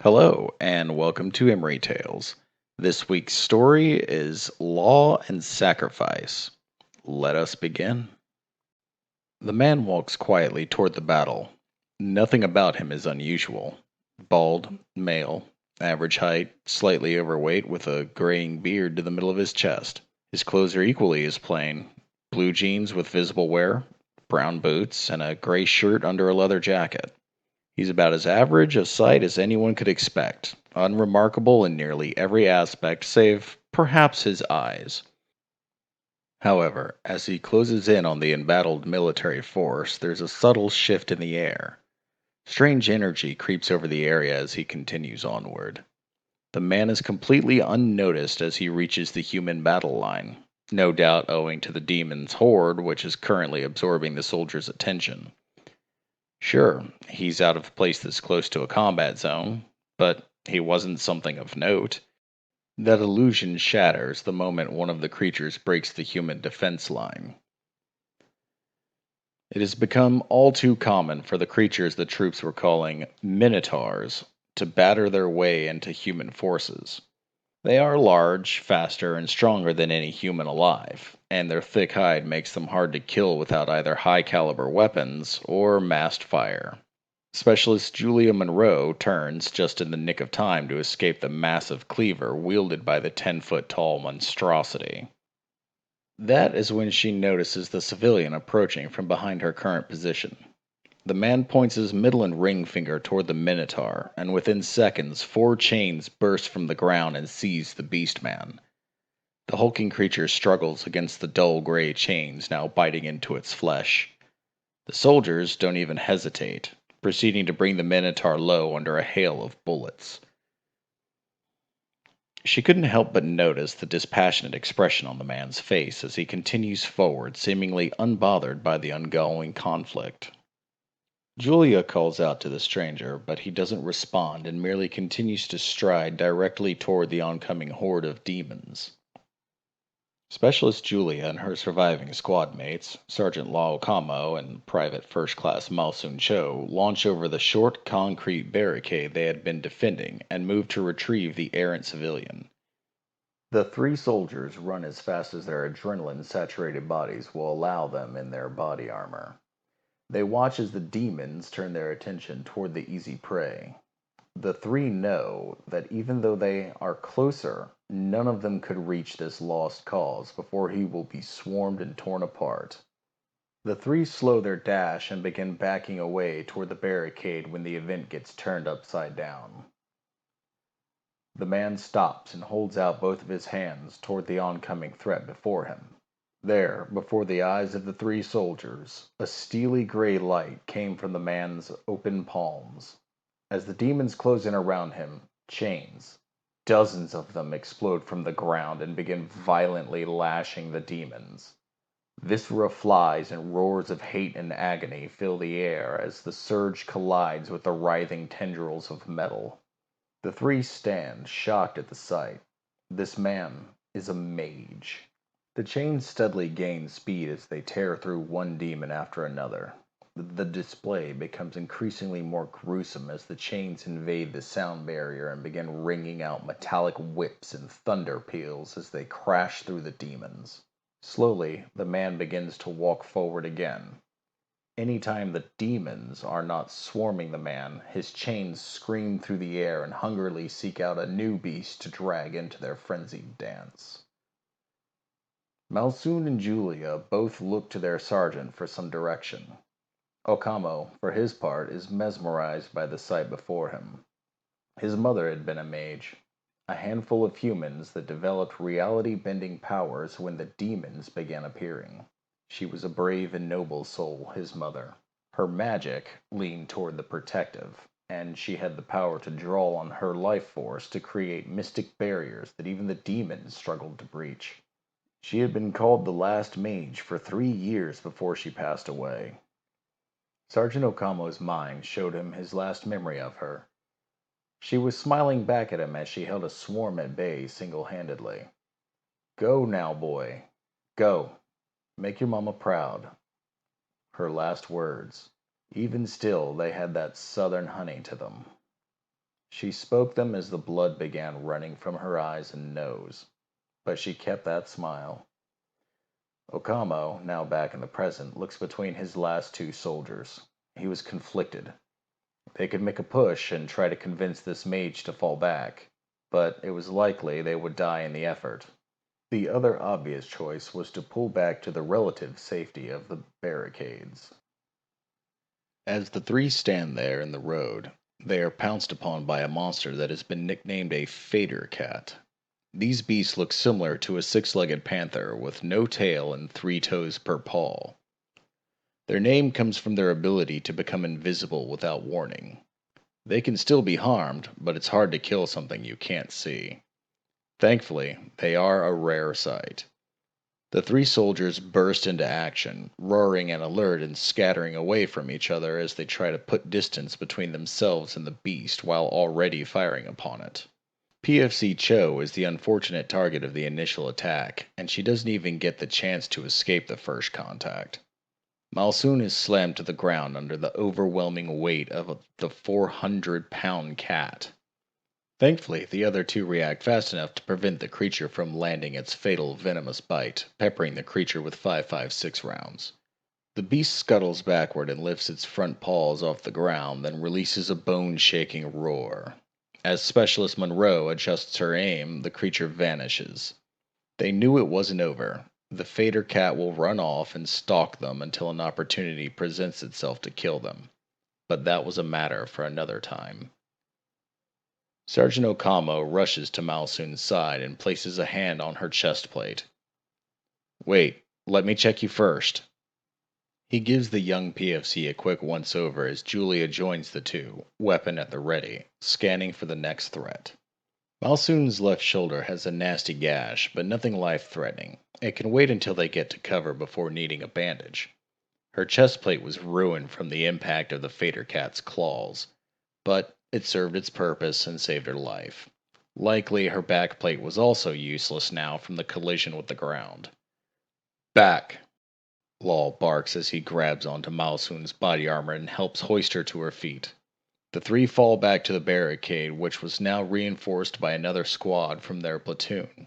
Hello, and welcome to Emery Tales. This week's story is Law and Sacrifice. Let us begin. The man walks quietly toward the battle. Nothing about him is unusual. Bald, male, average height, slightly overweight, with a graying beard to the middle of his chest. His clothes are equally as plain: blue jeans with visible wear, brown boots, and a gray shirt under a leather jacket. He's about as average a sight as anyone could expect, unremarkable in nearly every aspect save perhaps his eyes. However, as he closes in on the embattled military force, there's a subtle shift in the air. Strange energy creeps over the area as he continues onward. The man is completely unnoticed as he reaches the human battle line, no doubt owing to the demon's horde which is currently absorbing the soldiers' attention. Sure, he's out of place this close to a combat zone, but he wasn't something of note. That illusion shatters the moment one of the creatures breaks the human defense line. It has become all too common for the creatures the troops were calling Minotaurs to batter their way into human forces. They are large, faster, and stronger than any human alive, and their thick hide makes them hard to kill without either high caliber weapons or massed fire. Specialist Julia Monroe turns just in the nick of time to escape the massive cleaver wielded by the 10-foot tall monstrosity. That is when she notices the civilian approaching from behind her current position. The man points his middle and ring finger toward the Minotaur, and within seconds, four chains burst from the ground and seize the beast man. The hulking creature struggles against the dull gray chains now biting into its flesh. The soldiers don't even hesitate, proceeding to bring the Minotaur low under a hail of bullets. She couldn't help but notice the dispassionate expression on the man's face as he continues forward, seemingly unbothered by the ongoing conflict. Julia calls out to the stranger, but he doesn't respond and merely continues to stride directly toward the oncoming horde of demons. Specialist Julia and her surviving squad mates, Sergeant Lao Kamo and Private First Class Malsun Cho, launch over the short concrete barricade they had been defending and move to retrieve the errant civilian. The three soldiers run as fast as their adrenaline saturated bodies will allow them in their body armor. They watch as the demons turn their attention toward the easy prey. The three know that even though they are closer, none of them could reach this lost cause before he will be swarmed and torn apart. The three slow their dash and begin backing away toward the barricade when the event gets turned upside down. The man stops and holds out both of his hands toward the oncoming threat before him. There, before the eyes of the three soldiers, a steely gray light came from the man's open palms. As the demons close in around him, chains, dozens of them, explode from the ground and begin violently lashing the demons. Viscera flies and roars of hate and agony fill the air as the surge collides with the writhing tendrils of metal. The three stand, shocked at the sight. This man is a mage. The chains steadily gain speed as they tear through one demon after another. The display becomes increasingly more gruesome as the chains invade the sound barrier and begin ringing out metallic whips and thunder peals as they crash through the demons. Slowly, the man begins to walk forward again. Anytime the demons are not swarming the man, his chains scream through the air and hungrily seek out a new beast to drag into their frenzied dance. Malsoon and Julia both look to their sergeant for some direction. Okamo, for his part, is mesmerized by the sight before him. His mother had been a mage, a handful of humans that developed reality-bending powers when the demons began appearing. She was a brave and noble soul, his mother. Her magic leaned toward the protective, and she had the power to draw on her life force to create mystic barriers that even the demons struggled to breach. She had been called the last mage for 3 years before she passed away. Sergeant Okamo's mind showed him his last memory of her. She was smiling back at him as she held a swarm at bay single-handedly. "Go now, boy. Go. Make your mama proud." Her last words. Even still, they had that southern honey to them. She spoke them as the blood began running from her eyes and nose, but she kept that smile. Okamo, now back in the present, looks between his last two soldiers. He was conflicted. They could make a push and try to convince this mage to fall back, but it was likely they would die in the effort. The other obvious choice was to pull back to the relative safety of the barricades. As the three stand there in the road, they are pounced upon by a monster that has been nicknamed a Fader Cat. These beasts look similar to a six-legged panther with no tail and 3 toes per paw. Their name comes from their ability to become invisible without warning. They can still be harmed, but it's hard to kill something you can't see. Thankfully, they are a rare sight. The three soldiers burst into action, roaring and alert and scattering away from each other as they try to put distance between themselves and the beast while already firing upon it. PFC Cho is the unfortunate target of the initial attack, and she doesn't even get the chance to escape the first contact. Malsoon is slammed to the ground under the overwhelming weight of the 400-pound cat. Thankfully, the other two react fast enough to prevent the creature from landing its fatal venomous bite, peppering the creature with 5.56 rounds. The beast scuttles backward and lifts its front paws off the ground, then releases a bone-shaking roar. As Specialist Monroe adjusts her aim, the creature vanishes. They knew it wasn't over. The Fader Cat will run off and stalk them until an opportunity presents itself to kill them. But that was a matter for another time. Sergeant Okamo rushes to Malsoon's side and places a hand on her chest plate. Wait, let me check you first. He gives the young PFC a quick once-over as Julia joins the two, weapon at the ready, scanning for the next threat. Malsoon's left shoulder has a nasty gash, but nothing life-threatening. It can wait until they get to cover before needing a bandage. Her chest plate was ruined from the impact of the Fader Cat's claws, but it served its purpose and saved her life. Likely her back plate was also useless now from the collision with the ground. Back! Law barks as he grabs onto Malsoon's body armor and helps hoist her to her feet. The three fall back to the barricade, which was now reinforced by another squad from their platoon.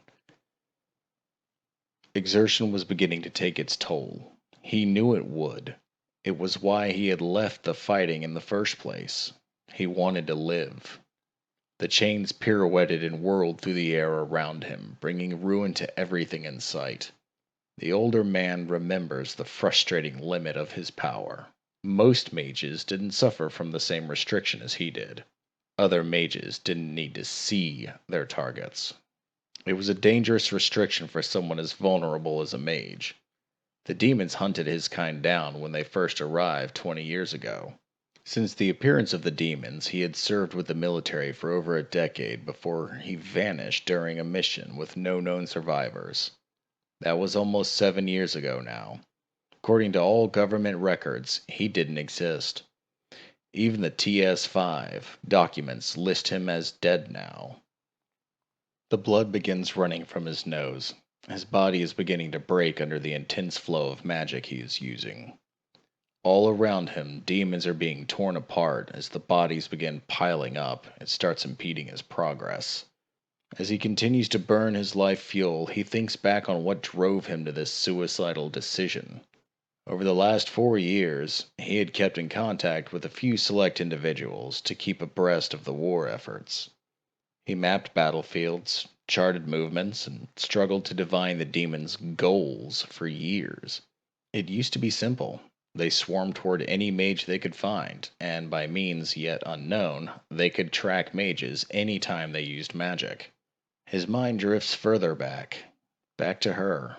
Exertion was beginning to take its toll. He knew it would. It was why he had left the fighting in the first place. He wanted to live. The chains pirouetted and whirled through the air around him, bringing ruin to everything in sight. The older man remembers the frustrating limit of his power. Most mages didn't suffer from the same restriction as he did. Other mages didn't need to see their targets. It was a dangerous restriction for someone as vulnerable as a mage. The demons hunted his kind down when they first arrived 20 years ago. Since the appearance of the demons, he had served with the military for over a decade before he vanished during a mission with no known survivors. That was almost 7 years ago now. According to all government records, he didn't exist. Even the TS5 documents list him as dead now. The blood begins running from his nose. His body is beginning to break under the intense flow of magic he is using. All around him, demons are being torn apart. As the bodies begin piling up, it starts impeding his progress. As he continues to burn his life fuel, he thinks back on what drove him to this suicidal decision. Over the last 4 years, he had kept in contact with a few select individuals to keep abreast of the war efforts. He mapped battlefields, charted movements, and struggled to divine the demons' goals for years. It used to be simple. They swarmed toward any mage they could find, and by means yet unknown, they could track mages any time they used magic. His mind drifts further back to her,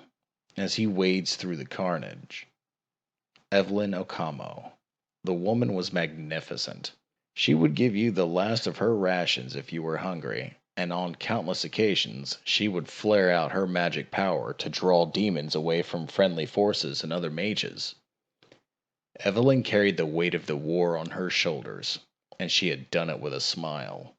as he wades through the carnage. Evelyn Okamo. The woman was magnificent. She would give you the last of her rations if you were hungry, and on countless occasions she would flare out her magic power to draw demons away from friendly forces and other mages. Evelyn carried the weight of the war on her shoulders, and she had done it with a smile.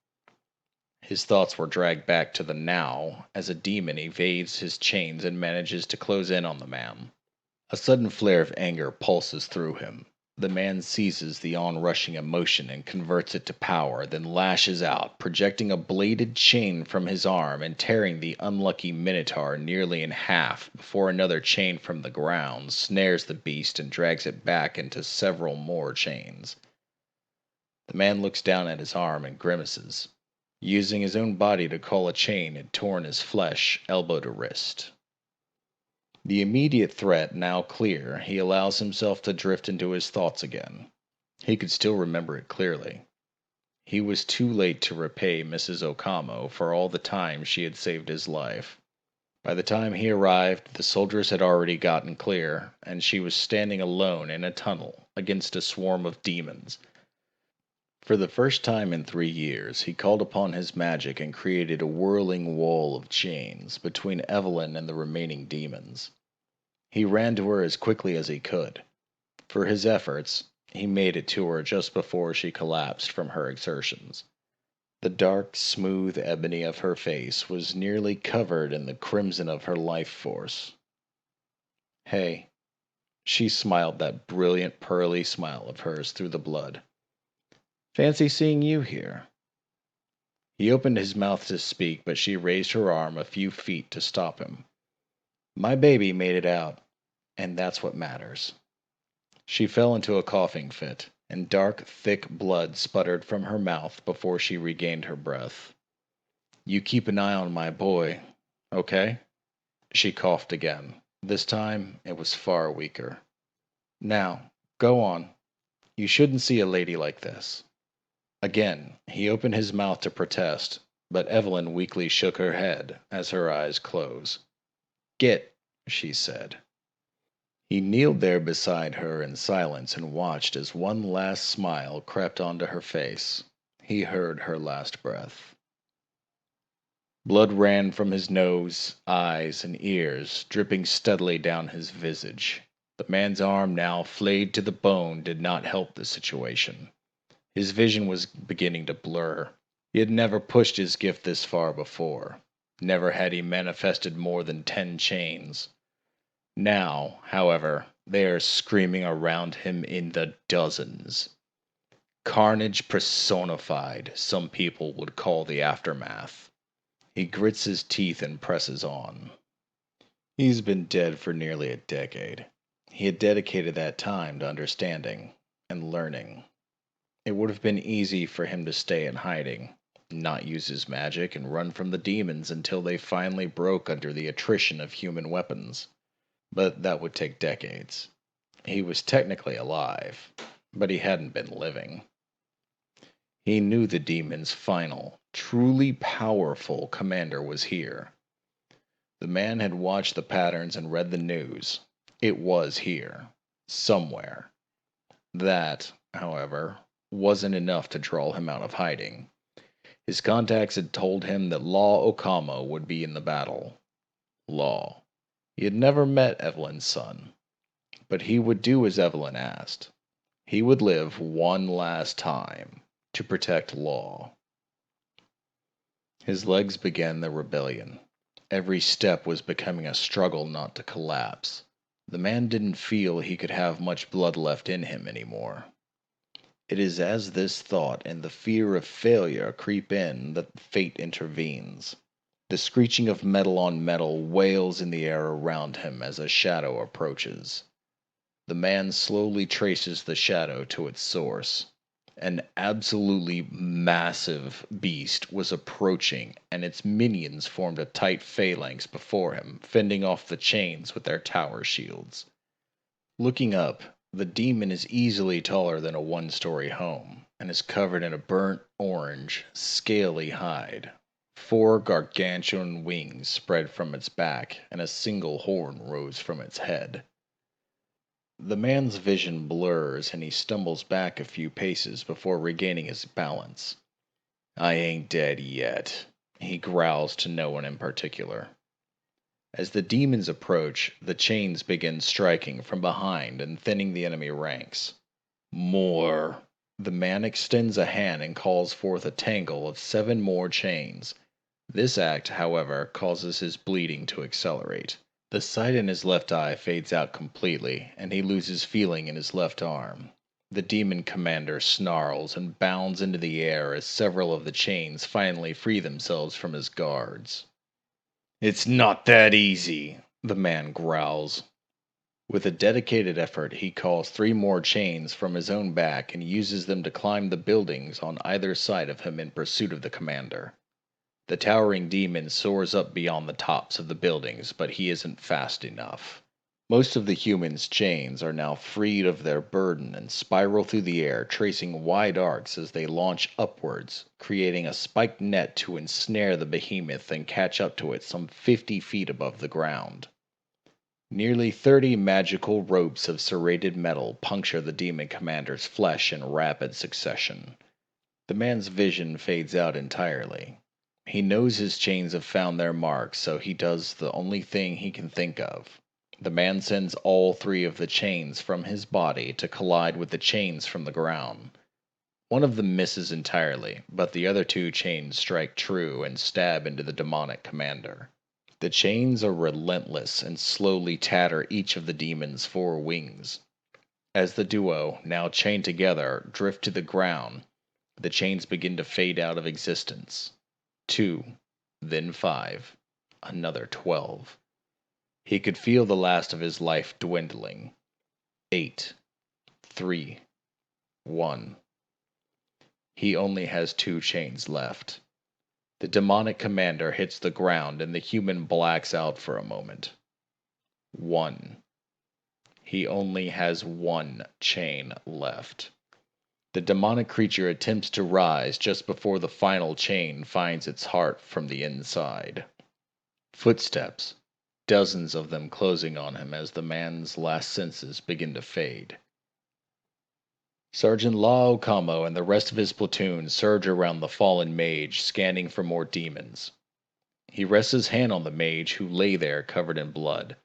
His thoughts were dragged back to the now as a demon evades his chains and manages to close in on the man. A sudden flare of anger pulses through him. The man seizes the onrushing emotion and converts it to power, then lashes out, projecting a bladed chain from his arm and tearing the unlucky Minotaur nearly in half before another chain from the ground snares the beast and drags it back into several more chains. The man looks down at his arm and grimaces. Using his own body to coil a chain had torn his flesh, elbow to wrist. The immediate threat now clear, he allows himself to drift into his thoughts again. He could still remember it clearly. He was too late to repay Mrs. Okamo for all the time she had saved his life. By the time he arrived, the soldiers had already gotten clear, and she was standing alone in a tunnel against a swarm of demons. For the first time in 3 years, he called upon his magic and created a whirling wall of chains between Evelyn and the remaining demons. He ran to her as quickly as he could. For his efforts, he made it to her just before she collapsed from her exertions. The dark, smooth ebony of her face was nearly covered in the crimson of her life force. Hey, she smiled that brilliant pearly smile of hers through the blood. Fancy seeing you here. He opened his mouth to speak, but she raised her arm a few feet to stop him. My baby made it out, and that's what matters. She fell into a coughing fit, and dark, thick blood sputtered from her mouth before she regained her breath. You keep an eye on my boy, okay? She coughed again. This time it was far weaker. Now, go on. You shouldn't see a lady like this. Again, he opened his mouth to protest, but Evelyn weakly shook her head as her eyes closed. Get, she said. He kneeled there beside her in silence and watched as one last smile crept onto her face. He heard her last breath. Blood ran from his nose, eyes, and ears, dripping steadily down his visage. The man's arm, now flayed to the bone, did not help the situation. His vision was beginning to blur. He had never pushed his gift this far before. Never had he manifested more than 10 chains. Now, however, they are screaming around him in the dozens. Carnage personified, some people would call the aftermath. He grits his teeth and presses on. He's been dead for nearly a decade. He had dedicated that time to understanding and learning. It would have been easy for him to stay in hiding, not use his magic, and run from the demons until they finally broke under the attrition of human weapons. But that would take decades. He was technically alive, but he hadn't been living. He knew the demon's final, truly powerful commander was here. The man had watched the patterns and read the news. It was here. Somewhere. That, however, wasn't enough to draw him out of hiding. His contacts had told him that Law Okamo would be in the battle. Law. He had never met Evelyn's son, but he would do as Evelyn asked. He would live one last time to protect Law. His legs began their rebellion. Every step was becoming a struggle not to collapse. The man didn't feel he could have much blood left in him anymore. It is as this thought and the fear of failure creep in that fate intervenes. The screeching of metal on metal wails in the air around him as a shadow approaches. The man slowly traces the shadow to its source. An absolutely massive beast was approaching, and its minions formed a tight phalanx before him, fending off the chains with their tower shields. Looking up, the demon is easily taller than a one-story home, and is covered in a burnt orange, scaly hide. 4 gargantuan wings spread from its back, and a single horn rose from its head. The man's vision blurs and he stumbles back a few paces before regaining his balance. I ain't dead yet, he growls to no one in particular. As the demons approach, the chains begin striking from behind and thinning the enemy ranks. More! The man extends a hand and calls forth a tangle of 7 more chains. This act, however, causes his bleeding to accelerate. The sight in his left eye fades out completely, and he loses feeling in his left arm. The demon commander snarls and bounds into the air as several of the chains finally free themselves from his guards. "It's not that easy," the man growls. With a dedicated effort, he calls 3 more chains from his own back and uses them to climb the buildings on either side of him in pursuit of the commander. The towering demon soars up beyond the tops of the buildings, but he isn't fast enough. Most of the humans' chains are now freed of their burden and spiral through the air, tracing wide arcs as they launch upwards, creating a spiked net to ensnare the behemoth and catch up to it some 50 feet above the ground. Nearly 30 magical ropes of serrated metal puncture the demon commander's flesh in rapid succession. The man's vision fades out entirely. He knows his chains have found their mark, so he does the only thing he can think of. The man sends all 3 of the chains from his body to collide with the chains from the ground. One of them misses entirely, but the other 2 chains strike true and stab into the demonic commander. The chains are relentless and slowly tatter each of the demon's 4 wings. As the duo, now chained together, drift to the ground, the chains begin to fade out of existence. 2, then 5, another 12. He could feel the last of his life dwindling. 8, 3, 1. He only has 2 chains left. The demonic commander hits the ground and the human blacks out for a moment. 1. He only has 1 chain left. The demonic creature attempts to rise just before the final chain finds its heart from the inside. Footsteps, dozens of them closing on him as the man's last senses begin to fade. Sergeant Law Okamo and the rest of his platoon surge around the fallen mage, scanning for more demons. He rests his hand on the mage, who lay there covered in blood.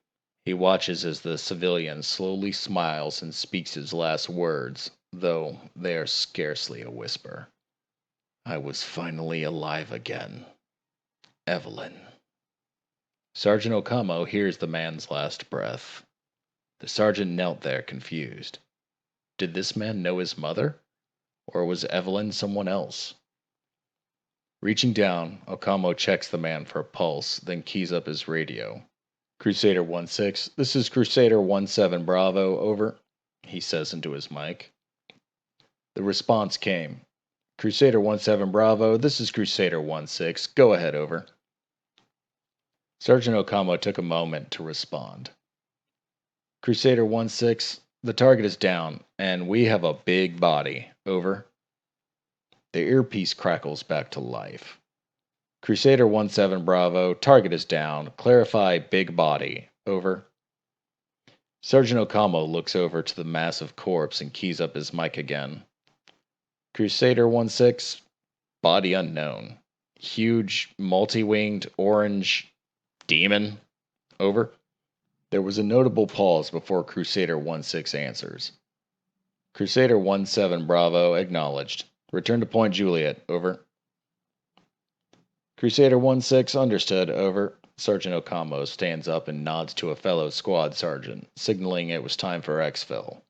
He watches as the civilian slowly smiles and speaks his last words, though they are scarcely a whisper. "I was finally alive again. Evelyn." Sergeant Okamo hears the man's last breath. The sergeant knelt there confused. Did this man know his mother? Or was Evelyn someone else? Reaching down, Okamo checks the man for a pulse, then keys up his radio. "Crusader 1-6, this is Crusader 1-7 Bravo, over," he says into his mic. The response came. "Crusader 1-7 Bravo, this is Crusader 1-6, go ahead, over." Sergeant Okamo took a moment to respond. "Crusader 1-6, the target is down, and we have a big body, over." The earpiece crackles back to life. "Crusader 1-7 Bravo, target is down, clarify big body, over." Sergeant Okamo looks over to the massive corpse and keys up his mic again. "Crusader 1-6, body unknown. Huge, multi-winged, orange demon, over." There was a notable pause before Crusader 1-6 answers. "Crusader 1-7 Bravo, acknowledged. Return to Point Juliet, over." "Crusader 1-6, understood, over." Sergeant Okamo stands up and nods to a fellow squad sergeant, signaling it was time for exfil.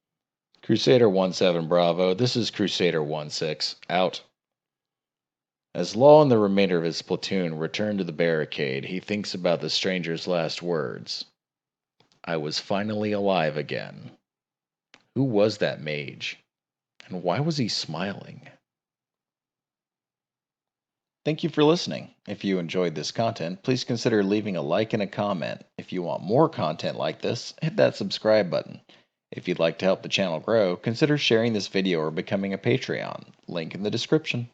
"Crusader 1-7 Bravo, this is Crusader 1-6, out." As Law and the remainder of his platoon return to the barricade, he thinks about the stranger's last words. "I was finally alive again." Who was that mage? And why was he smiling? Thank you for listening. If you enjoyed this content, please consider leaving a like and a comment. If you want more content like this, hit that subscribe button. If you'd like to help the channel grow, consider sharing this video or becoming a Patreon. Link in the description.